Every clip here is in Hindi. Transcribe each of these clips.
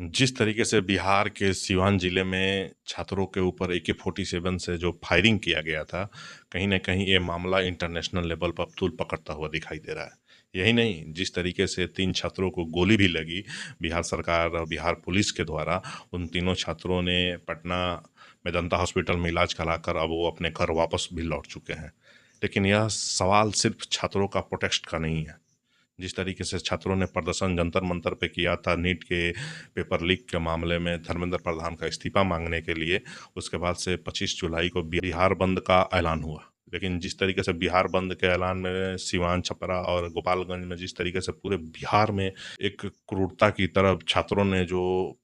जिस तरीके से बिहार के सिवान जिले में छात्रों के ऊपर AK-47 से जो फायरिंग किया गया था, कहीं न कहीं ये मामला इंटरनेशनल लेवल पर तूल पकड़ता हुआ दिखाई दे रहा है। यही नहीं, जिस तरीके से 3 छात्रों को गोली भी लगी, बिहार सरकार और बिहार पुलिस के द्वारा, उन तीनों छात्रों ने पटना मेदांता हॉस्पिटल में इलाज कराकर अब वो अपने घर वापस भी लौट चुके हैं। लेकिन यह सवाल सिर्फ छात्रों का प्रोटेस्ट का नहीं है। जिस तरीके से छात्रों ने प्रदर्शन जंतर मंतर पे किया था नीट के पेपर लीक के मामले में धर्मेंद्र प्रधान का इस्तीफा मांगने के लिए, उसके बाद से 25 जुलाई को बिहार बंद का ऐलान हुआ। लेकिन जिस तरीके से बिहार बंद के ऐलान में सिवान, छपरा और गोपालगंज में जिस तरीके से पूरे बिहार में एक क्रूरता की तरफ छात्रों ने जो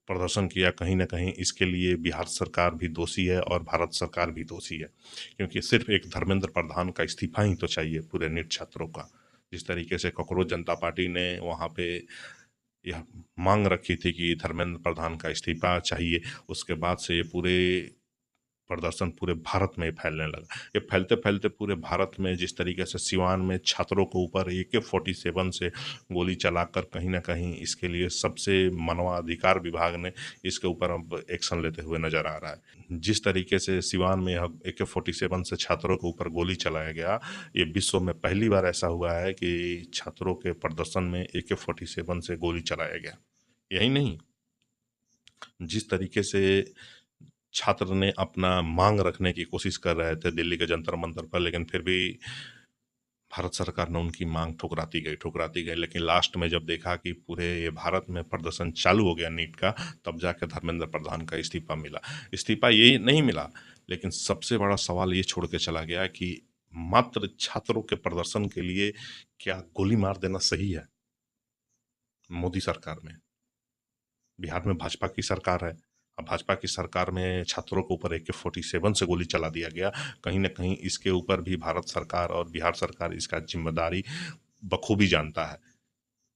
प्रदर्शन किया, कहीं ना कहीं इसके लिए बिहार सरकार भी दोषी है और भारत सरकार भी दोषी है। क्योंकि सिर्फ एक धर्मेंद्र प्रधान का इस्तीफा ही तो चाहिए पूरे नीट छात्रों का। जिस तरीके से कॉकरोच जनता पार्टी ने वहाँ पे यह मांग रखी थी कि धर्मेंद्र प्रधान का इस्तीफा चाहिए, उसके बाद से ये पूरे प्रदर्शन पूरे भारत में फैलने लगा। ये फैलते फैलते पूरे भारत में जिस तरीके से सिवान में छात्रों के ऊपर AK-47 से गोली चलाकर कहीं ना कहीं इसके लिए सबसे मानवाधिकार विभाग ने इसके ऊपर अब एक्शन लेते हुए नजर आ रहा है। जिस तरीके से सिवान में अब AK-47 से छात्रों के ऊपर गोली चलाया गया, ये विश्व में पहली बार ऐसा हुआ है कि छात्रों के प्रदर्शन में AK-47 से गोली चलाया गया। यही नहीं, जिस तरीके से छात्र ने अपना मांग रखने की कोशिश कर रहे थे दिल्ली के जंतर मंतर पर, लेकिन फिर भी भारत सरकार ने उनकी मांग ठुकराती गई। लेकिन लास्ट में जब देखा कि पूरे ये भारत में प्रदर्शन चालू हो गया नीट का, तब जाकर धर्मेंद्र प्रधान का इस्तीफा मिला। इस्तीफा ये नहीं मिला, लेकिन सबसे बड़ा सवाल ये छोड़ के चला गया कि मात्र छात्रों के प्रदर्शन के लिए क्या गोली मार देना सही है? मोदी सरकार में, बिहार में भाजपा की सरकार है। अब भाजपा की सरकार में छात्रों के ऊपर AK-47 से गोली चला दिया गया। कहीं न कहीं इसके ऊपर भी भारत सरकार और बिहार सरकार इसका ज़िम्मेदारी बखूबी जानता है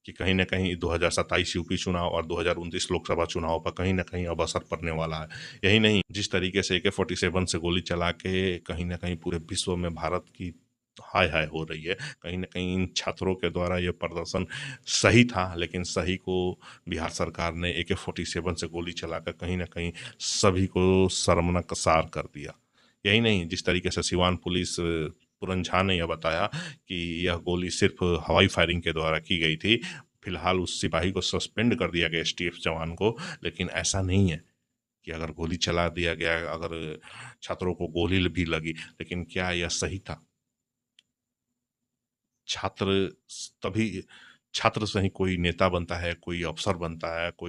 कि कहीं न कहीं 2027 यूपी चुनाव और 2029 लोकसभा चुनाव पर कहीं न कहीं अब असर पड़ने वाला है। यही नहीं, जिस तरीके से AK-47 से गोली चला के कहीं न कहीं पूरे विश्व में भारत की हाय-हाय हो रही है। कहीं न कहीं इन छात्रों के द्वारा ये प्रदर्शन सही था, लेकिन सही को बिहार सरकार ने AK-47 से गोली चलाकर कहीं न कहीं सभी को शर्मनाक कर दिया। यही नहीं, जिस तरीके से सिवान पुलिस पूरन झा ने यह बताया कि यह गोली सिर्फ हवाई फायरिंग के द्वारा की गई थी। फिलहाल उस सिपाही को सस्पेंड कर दिया गया, STF जवान को। लेकिन ऐसा नहीं है कि अगर गोली चला दिया गया, अगर छात्रों को गोली भी लगी, लेकिन क्या यह सही था? छात्र तभी छात्र से ही कोई नेता बनता है, कोई अफसर बनता है, कोई